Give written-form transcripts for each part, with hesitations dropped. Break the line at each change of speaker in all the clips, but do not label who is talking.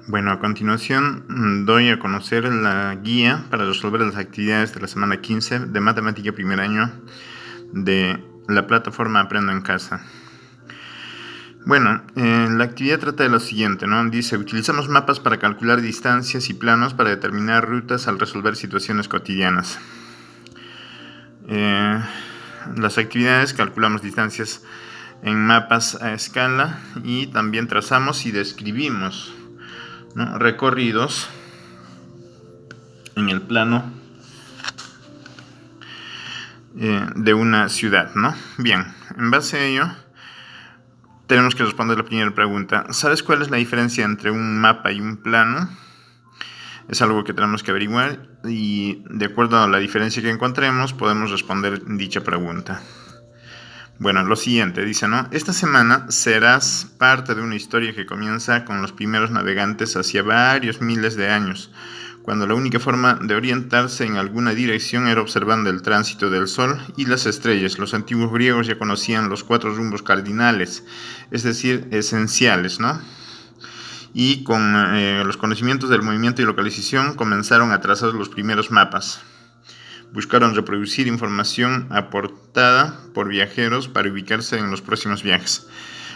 Bueno, a continuación doy a conocer la guía para resolver las actividades de la semana 15 de Matemática Primer Año de la plataforma Aprendo en Casa. Bueno, la actividad trata de lo siguiente, ¿no? Dice, utilizamos mapas para calcular distancias y planos para determinar rutas al resolver situaciones cotidianas. Las actividades calculamos distancias en mapas a escala y también trazamos y describimos, ¿no?, recorridos en el plano de una ciudad, ¿no? Bien, en base a ello tenemos que responder la primera pregunta. ¿Sabes cuál es la diferencia entre un mapa y un plano? Es algo que tenemos que averiguar y de acuerdo a la diferencia que encontremos podemos responder dicha pregunta. Bueno, lo siguiente dice, ¿no? Esta semana serás parte de una historia que comienza con los primeros navegantes hacia varios miles de años, cuando la única forma de orientarse en alguna dirección era observando el tránsito del Sol y las estrellas. Los antiguos griegos ya conocían los 4 rumbos cardinales, es decir, esenciales, ¿no? Y con los conocimientos del movimiento y localización comenzaron a trazar los primeros mapas. Buscaron reproducir información aportada por viajeros para ubicarse en los próximos viajes.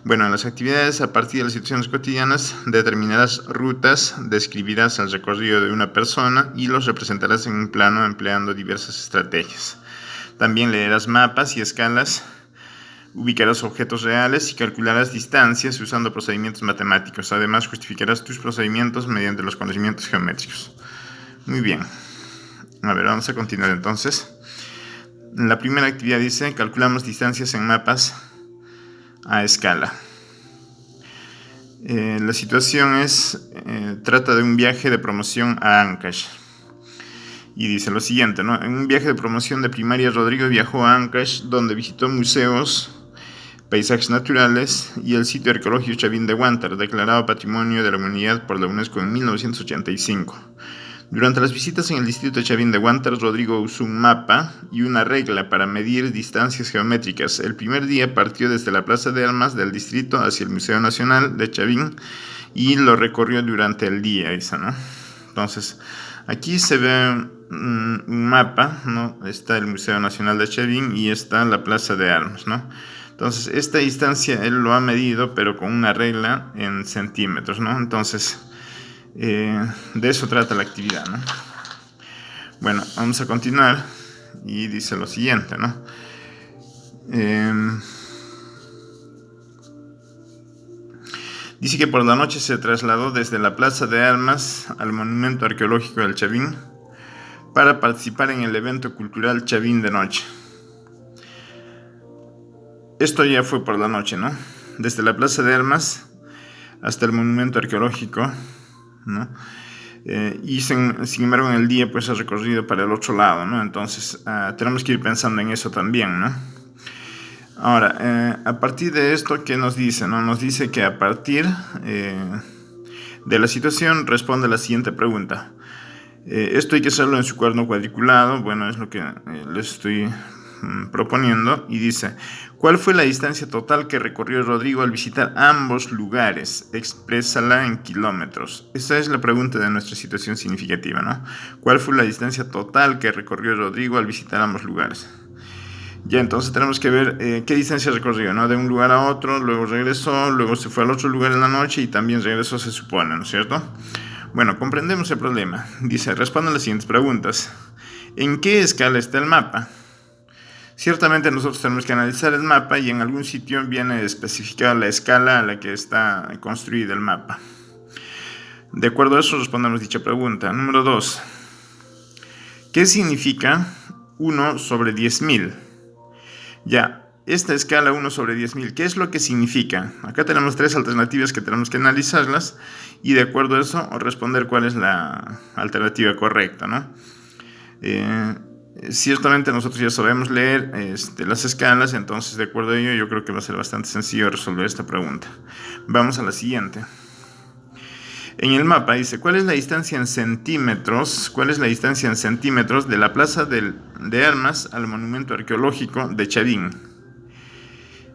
Bueno, en las actividades, a partir de las situaciones cotidianas, determinarás rutas, describirás el recorrido de una persona y los representarás en un plano empleando diversas estrategias. También leerás mapas y escalas, ubicarás objetos reales y calcularás distancias usando procedimientos matemáticos. Además, justificarás tus procedimientos mediante los conocimientos geométricos. Muy bien. A ver, vamos a continuar entonces. La primera actividad dice, calculamos distancias en mapas a escala. La situación trata de un viaje de promoción a Ancash. Y dice lo siguiente, ¿no? En un viaje de promoción de primaria, Rodrigo viajó a Ancash, donde visitó museos, paisajes naturales y el sitio arqueológico Chavín de Huántar, declarado Patrimonio de la Humanidad por la UNESCO en 1985. Durante las visitas en el distrito de Chavín de Huántar, Rodrigo usó un mapa y una regla para medir distancias geométricas. El primer día partió desde la Plaza de Armas del distrito hacia el Museo Nacional de Chavín y lo recorrió durante el día, ¿no? Entonces, aquí se ve un mapa, ¿no? Está el Museo Nacional de Chavín y está la Plaza de Armas, ¿no? Entonces, esta distancia él lo ha medido, pero con una regla en centímetros, ¿no? Entonces, de eso trata la actividad, ¿no? Bueno, vamos a continuar y dice lo siguiente, ¿no? Dice que por la noche se trasladó desde la Plaza de Armas al Monumento Arqueológico del Chavín para participar en el evento cultural Chavín de Noche. Esto ya fue por la noche, ¿no? Desde la Plaza de Armas hasta el Monumento Arqueológico, ¿no? Y sin embargo en el día pues ha recorrido para el otro lado, ¿no? Entonces tenemos que ir pensando en eso también, ¿no? Ahora, a partir de esto, ¿qué nos dice, no? Nos dice que a partir de la situación responde la siguiente pregunta. Esto hay que hacerlo en su cuaderno cuadriculado. Bueno, es lo que les estoy proponiendo. Y dice, ¿cuál fue la distancia total que recorrió Rodrigo al visitar ambos lugares? Exprésala en kilómetros. Esa es la pregunta de nuestra situación significativa, ¿no? ¿Cuál fue la distancia total que recorrió Rodrigo al visitar ambos lugares? Ya, entonces tenemos que ver qué distancia recorrió, ¿no? De un lugar a otro, luego regresó, luego se fue al otro lugar en la noche y también regresó, se supone, ¿no es cierto? Bueno, comprendemos el problema. Dice, responden las siguientes preguntas. ¿En qué escala está el mapa? Ciertamente nosotros tenemos que analizar el mapa y en algún sitio viene especificada la escala a la que está construido el mapa. De acuerdo a eso respondemos dicha pregunta. Número 2. ¿Qué significa 1 sobre 10.000? Ya, esta escala 1 sobre 10.000, ¿qué es lo que significa? Acá tenemos 3 alternativas que tenemos que analizarlas y de acuerdo a eso responder cuál es la alternativa correcta, ¿no? Ciertamente nosotros ya sabemos leer las escalas, entonces de acuerdo a ello yo creo que va a ser bastante sencillo resolver esta pregunta. Vamos a la siguiente. En el mapa dice, ¿cuál es la distancia en centímetros? ¿Cuál es la distancia en centímetros de la Plaza de Armas al Monumento Arqueológico de Chavín?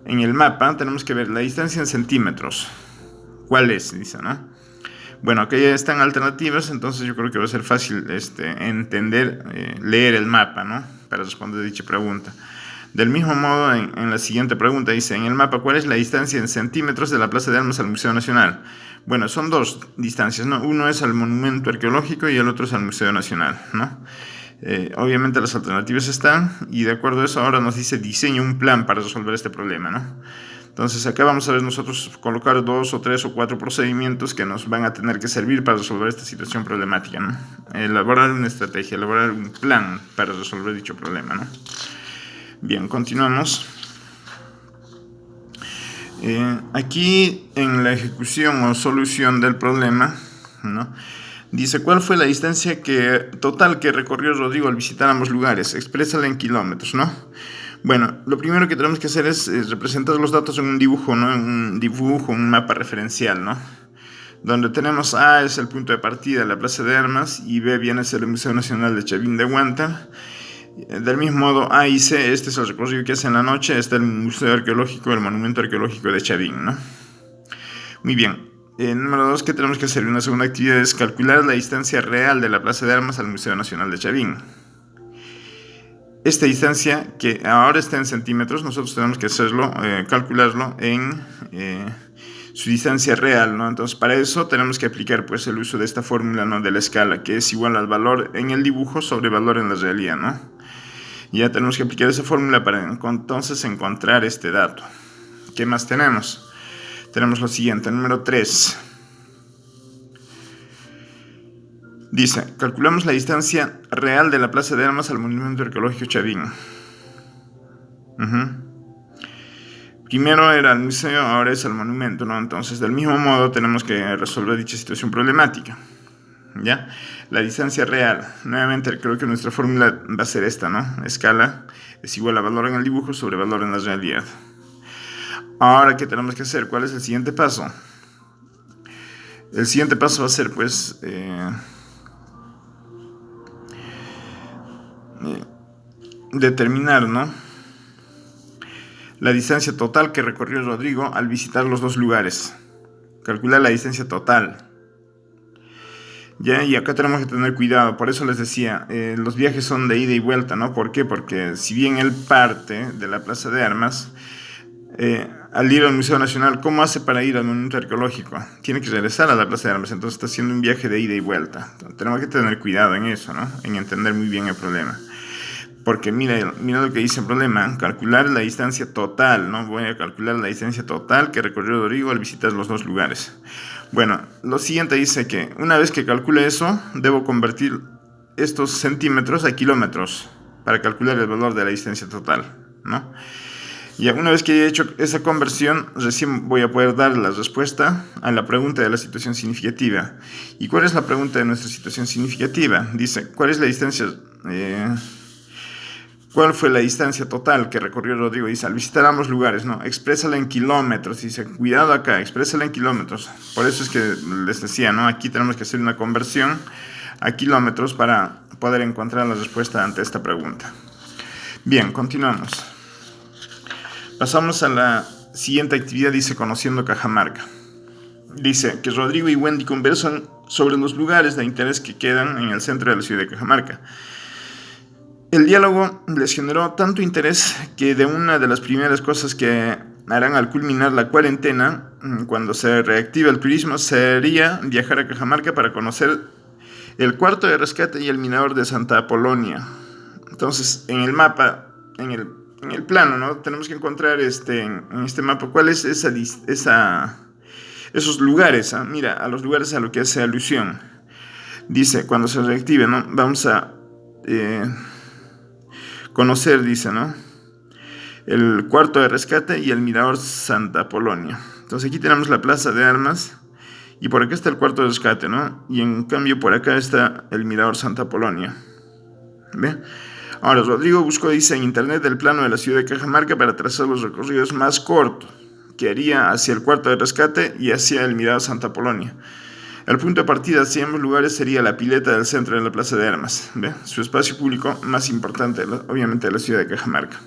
En el mapa tenemos que ver la distancia en centímetros. ¿Cuál es? Dice, ¿no? Bueno, acá ya están alternativas, entonces yo creo que va a ser fácil entender, leer el mapa, ¿no? Para responder dicha pregunta. Del mismo modo, en la siguiente pregunta dice, en el mapa, ¿cuál es la distancia en centímetros de la Plaza de Armas al Museo Nacional? Bueno, son dos distancias, ¿no? Uno es al Monumento Arqueológico y el otro es al Museo Nacional, ¿no? Obviamente las alternativas están y de acuerdo a eso ahora nos dice diseña un plan para resolver este problema, ¿no? Entonces acá vamos a ver nosotros colocar 2 o 3 o 4 procedimientos que nos van a tener que servir para resolver esta situación problemática, ¿no? Elaborar una estrategia, elaborar un plan para resolver dicho problema, ¿no? Bien, continuamos. Aquí en la ejecución o solución del problema, ¿no? Dice, ¿cuál fue la distancia total que recorrió Rodrigo al visitar ambos lugares? Exprésala en kilómetros, ¿no? Bueno, lo primero que tenemos que hacer es representar los datos en un dibujo, ¿no? En un dibujo, un mapa referencial, ¿no? Donde tenemos A es el punto de partida, la Plaza de Armas, y B viene a ser el Museo Nacional de Chavín de Huántar. Del mismo modo, A y C, este es el recorrido que hace en la noche, está el Museo Arqueológico, el Monumento Arqueológico de Chavín, ¿no? Muy bien. Número 2, ¿qué tenemos que hacer? Una segunda actividad es calcular la distancia real de la Plaza de Armas al Museo Nacional de Chavín. Esta distancia, que ahora está en centímetros, nosotros tenemos que hacerlo, calcularlo en su distancia real, ¿no? Entonces, para eso tenemos que aplicar pues, el uso de esta fórmula, ¿no? De la escala, que es igual al valor en el dibujo sobre valor en la realidad, ¿no? Ya tenemos que aplicar esa fórmula para entonces encontrar este dato. ¿Qué más tenemos? Tenemos lo siguiente, número 3. Dice, calculamos la distancia real de la Plaza de Armas al Monumento Arqueológico Chavín. Primero era el museo, ahora es el monumento, ¿no? Entonces, del mismo modo, tenemos que resolver dicha situación problemática. ¿Ya? La distancia real. Nuevamente, creo que nuestra fórmula va a ser esta, ¿no? Escala es igual a valor en el dibujo sobre valor en la realidad. Ahora, ¿qué tenemos que hacer? ¿Cuál es el siguiente paso? El siguiente paso va a ser, pues, determinar, ¿no? La distancia total que recorrió Rodrigo al visitar los dos lugares. Calcular la distancia total. ¿Ya? Y acá tenemos que tener cuidado, por eso les decía, los viajes son de ida y vuelta, ¿no? ¿Por qué? Porque si bien él parte de la Plaza de Armas, al ir al Museo Nacional, ¿cómo hace para ir al Monumento Arqueológico? Tiene que regresar a la Plaza de Armas, entonces está haciendo un viaje de ida y vuelta. Entonces, tenemos que tener cuidado en eso, ¿no? En entender muy bien el problema. Porque mira lo que dice el problema, calcular la distancia total, ¿no? Voy a calcular la distancia total que recorrió Rodrigo al visitar los dos lugares. Bueno, lo siguiente dice que una vez que calcule eso, debo convertir estos centímetros a kilómetros para calcular el valor de la distancia total, ¿no? Y una vez que haya hecho esa conversión, recién voy a poder dar la respuesta a la pregunta de la situación significativa. ¿Y cuál es la pregunta de nuestra situación significativa? Dice, ¿cuál es la distancia... ¿Cuál fue la distancia total que recorrió Rodrigo? Dice, al visitar ambos lugares, ¿no? Exprésala en kilómetros. Dice, cuidado acá, exprésala en kilómetros. Por eso es que les decía, ¿no? Aquí tenemos que hacer una conversión a kilómetros para poder encontrar la respuesta ante esta pregunta. Bien, continuamos. Pasamos a la siguiente actividad, dice, conociendo Cajamarca. Dice que Rodrigo y Wendy conversan sobre los lugares de interés que quedan en el centro de la ciudad de Cajamarca. El diálogo les generó tanto interés que de una de las primeras cosas que harán al culminar la cuarentena, cuando se reactiva el turismo, sería viajar a Cajamarca para conocer el cuarto de rescate y el mirador de Santa Apolonia. Entonces, en el mapa, en el plano, ¿no? Tenemos que encontrar en este mapa cuál es esos lugares, ¿eh? Mira, a los lugares a lo que hace alusión. Dice, cuando se reactive, ¿no? Vamos a... conocer, dice, ¿no? El cuarto de rescate y el mirador Santa Apolonia. Entonces aquí tenemos la Plaza de Armas y por acá está el cuarto de rescate, ¿no? Y en cambio por acá está el mirador Santa Apolonia. ¿Ve? Ahora, Rodrigo buscó, dice, en internet el plano de la ciudad de Cajamarca para trazar los recorridos más cortos que haría hacia el cuarto de rescate y hacia el mirador Santa Apolonia. El punto de partida hacia ambos lugares sería la pileta del centro de la Plaza de Armas, ¿ve? Su espacio público más importante, obviamente, de la ciudad de Cajamarca.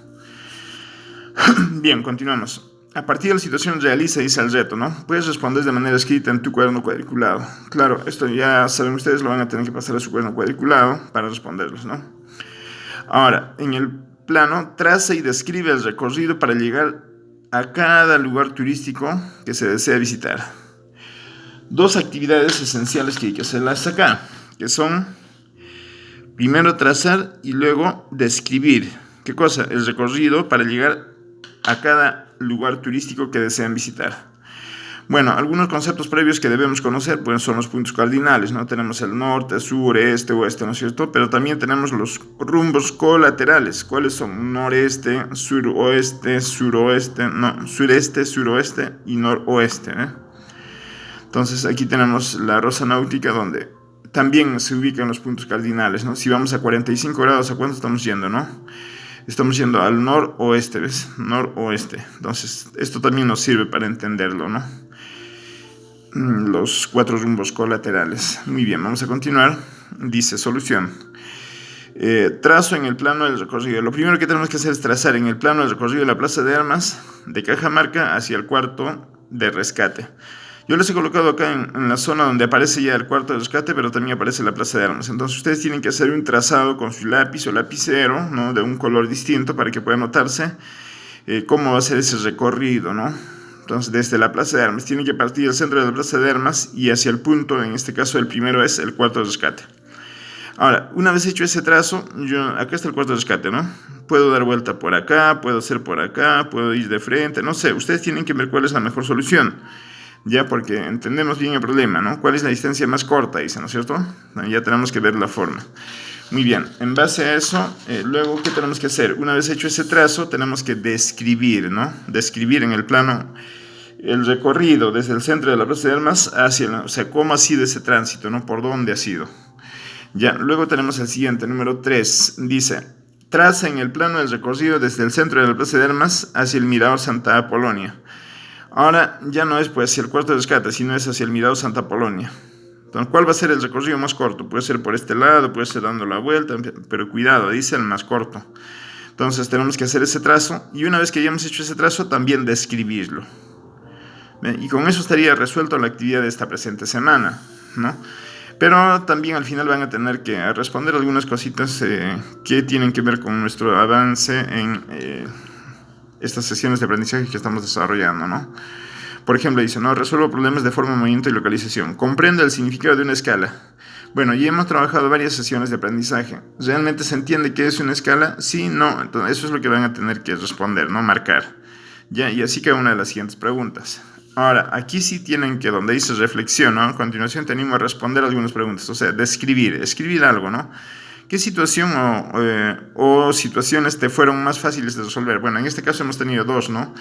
Bien, continuamos. A partir de la situación realiza, dice el reto, ¿no? Puedes responder de manera escrita en tu cuaderno cuadriculado. Claro, esto ya saben ustedes, lo van a tener que pasar a su cuaderno cuadriculado para responderlos, ¿no? Ahora, en el plano, traza y describe el recorrido para llegar a cada lugar turístico que se desea visitar. Dos actividades esenciales que hay que hacerlas acá, que son primero trazar y luego describir. ¿Qué cosa? El recorrido para llegar a cada lugar turístico que desean visitar. Bueno, algunos conceptos previos que debemos conocer pues, son los puntos cardinales, ¿no? Tenemos el norte, sur, este, oeste, ¿no es cierto? Pero también tenemos los rumbos colaterales. ¿Cuáles son? Noreste, suroeste, sureste, no, sureste, suroeste y noroeste, ¿eh? Entonces aquí tenemos la rosa náutica donde también se ubican los puntos cardinales, ¿no? Si vamos a 45 grados, ¿a cuánto estamos yendo, no? Estamos yendo al noroeste, ¿ves? Noroeste. Entonces, esto también nos sirve para entenderlo, ¿no? Los 4 rumbos colaterales. Muy bien, vamos a continuar. Dice, solución. Trazo en el plano del recorrido. Lo primero que tenemos que hacer es trazar en el plano del recorrido de la Plaza de Armas de Cajamarca hacia el cuarto de rescate. Yo les he colocado acá en la zona donde aparece ya el cuarto de rescate, pero también aparece la Plaza de Armas. Entonces ustedes tienen que hacer un trazado con su lápiz o lapicero, ¿no? De un color distinto para que pueda notarse cómo va a ser ese recorrido, ¿no? Entonces desde la Plaza de Armas tienen que partir del centro de la Plaza de Armas y hacia el punto, en este caso el primero es el cuarto de rescate. Ahora, una vez hecho ese trazo, acá está el cuarto de rescate, ¿no? Puedo dar vuelta por acá, puedo hacer por acá, puedo ir de frente, no sé, ustedes tienen que ver cuál es la mejor solución. Ya, porque entendemos bien el problema, ¿no? ¿Cuál es la distancia más corta? Dice, ¿no es cierto? Ya tenemos que ver la forma. Muy bien, en base a eso, luego, ¿qué tenemos que hacer? Una vez hecho ese trazo, tenemos que describir, ¿no? Describir en el plano el recorrido desde el centro de la Plaza de Armas hacia, o sea, cómo ha sido ese tránsito, ¿no? Por dónde ha sido. Ya, luego tenemos el siguiente, número 3. Dice, traza en el plano el recorrido desde el centro de la Plaza de Armas hacia el Mirador Santa Apolonia. Ahora ya no es pues hacia el cuarto de rescate, sino es hacia el Mirador Santa Apolonia. Entonces, ¿cuál va a ser el recorrido más corto? Puede ser por este lado, puede ser dando la vuelta, pero cuidado, dice el más corto. Entonces tenemos que hacer ese trazo y una vez que hayamos hecho ese trazo, también describirlo. Y con eso estaría resuelto la actividad de esta presente semana, ¿no? Pero también al final van a tener que responder algunas cositas que tienen que ver con nuestro avance en estas sesiones de aprendizaje que estamos desarrollando, ¿no? Por ejemplo, dice, ¿no? Resuelvo problemas de forma, movimiento y localización. Comprende el significado de una escala. Bueno, ya hemos trabajado varias sesiones de aprendizaje. ¿Realmente se entiende qué es una escala? Sí, no. Entonces, eso es lo que van a tener que responder, ¿no? Marcar. Ya, y así cada una de las siguientes preguntas. Ahora, aquí sí tienen que, donde dice reflexión, ¿no? A continuación tenemos a responder algunas preguntas. O sea, escribir algo, ¿no? ¿Qué situación o situaciones te fueron más fáciles de resolver? Bueno, en este caso hemos tenido 2, ¿no?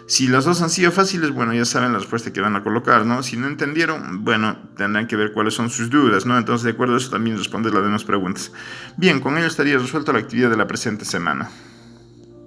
Si las 2 han sido fáciles, bueno, ya saben la respuesta que van a colocar, ¿no? Si no entendieron, bueno, tendrán que ver cuáles son sus dudas, ¿no? Entonces, de acuerdo a eso, también responder las demás preguntas. Bien, con ello estaría resuelta la actividad de la presente semana.